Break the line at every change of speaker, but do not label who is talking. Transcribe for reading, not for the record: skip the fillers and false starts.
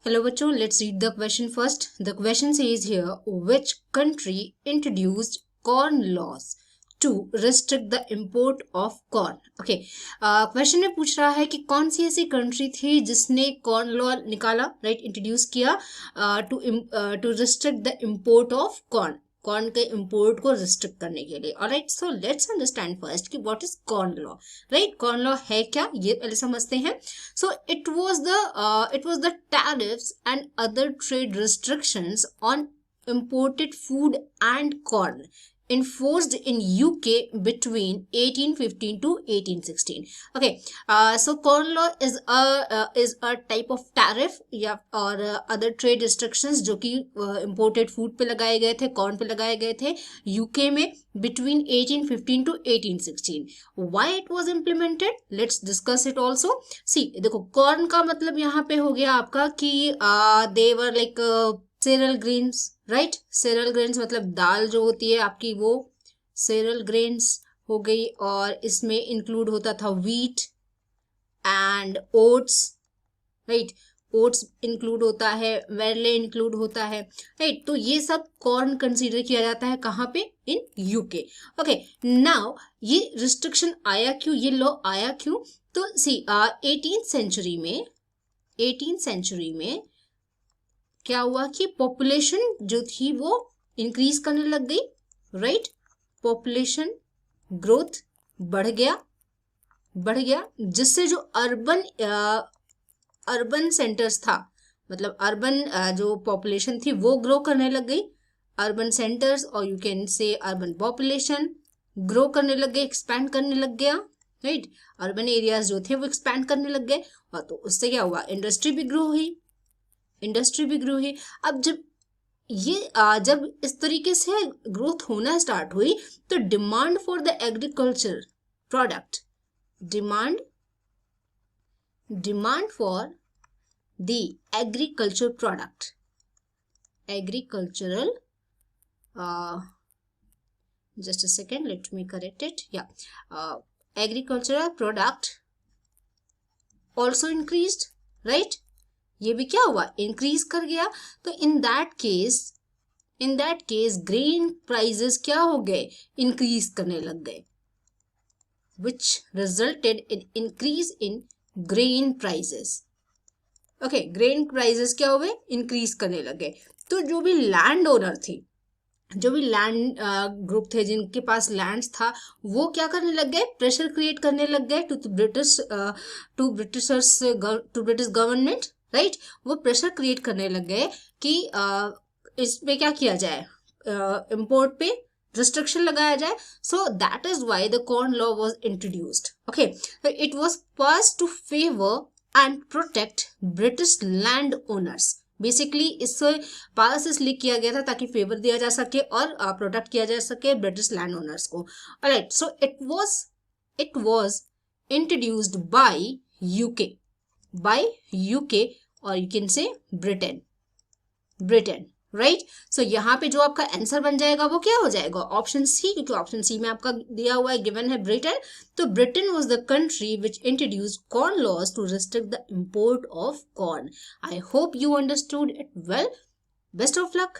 Hello bachcho, let's read the question first. The question says here, which country introduced corn laws to restrict the import of corn? Okay, question में पूछ रहा है कि कौन सी ऐसी country थी जिसने कॉर्न लॉ निकाला, राइट, इंट्रोड्यूस किया to restrict the import of corn के इंपोर्ट को रिस्ट्रिक्ट करने के लिए. Alright, so let's understand first कि what is corn law. Right, corn law है क्या, ये पहले समझते हैं. So it was the tariffs and other trade restrictions on imported food and corn enforced in UK between 1815 to 1816. Okay, so corn law is a type of tariff या और other trade restrictions जो कि imported food पे लगाए गए थे, corn पे लगाए गए थे UK में between 1815 to 1816. Why it was implemented? Let's discuss it also. See, देखो corn का मतलब यहाँ पे हो गया आपका कि they were like cereal grains, right. Cereal grains मतलब दाल जो होती है आपकी, वो सेरल ग्रेन्स हो गई. और इसमें इंक्लूड होता था wheat and oats, right. Oats include होता है, वेरले इंक्लूड होता है, राइट. तो ये सब कॉर्न कंसीडर किया जाता है कहाँ पे, इन यूके. ओके, नाउ ये रिस्ट्रिक्शन आया क्यों, ये लॉ आया क्यों? तो सी 18th सेंचुरी में क्या हुआ कि पॉपुलेशन जो थी वो इंक्रीज करने लग गई, राइट. पॉपुलेशन ग्रोथ बढ़ गया जिससे जो अर्बन सेंटर्स था, मतलब अर्बन जो पॉपुलेशन थी वो ग्रो करने लग गई. अर्बन सेंटर्स और यू कैन से अर्बन पॉपुलेशन ग्रो करने लग गए, एक्सपैंड करने लग गया, राइट. अर्बन एरियाज जो थे वो एक्सपैंड करने लग गए और तो उससे क्या हुआ, इंडस्ट्री भी ग्रो हुई. अब जब इस तरीके से ग्रोथ होना स्टार्ट हुई तो demand for the agriculture product, demand for the agriculture product, agricultural just a second, let me correct it. Agricultural product also increased, right. ये भी क्या हुआ, इंक्रीज कर गया. तो in that case grain prices क्या हो गए, इंक्रीज करने लग गए, which resulted in increase in grain prices. Okay, grain prices क्या हुए, इंक्रीज करने लग गए. तो जो भी लैंड ओनर थे, जो भी लैंड ग्रुप थे जिनके पास लैंड था, वो क्या करने लग गए, प्रेशर क्रिएट करने लग गए टू ब्रिटिश गवर्नमेंट, राइट. वो प्रेशर क्रिएट करने लग गए कि इस पे क्या किया जाए, इंपोर्ट पे रिस्ट्रिक्शन लगाया जाए. So that is why the corn law was introduced. Okay, it was passed to favour and protect British land owners. Basically इससे पास इसलिए किया गया था ताकि फेवर दिया जा सके और प्रोटेक्ट किया जा सके ब्रिटिश लैंड ओनर्स को. Alright, so it was introduced by UK और you can say Britain, right. सो यहाँ पे जो आपका आंसर बन जाएगा वो क्या हो जाएगा, ऑप्शन सी, क्योंकि ऑप्शन सी में आपका दिया हुआ है, गिवन है ब्रिटेन. तो Britain was the country which introduced corn laws to restrict the import of corn. I hope you understood it well. Best of luck.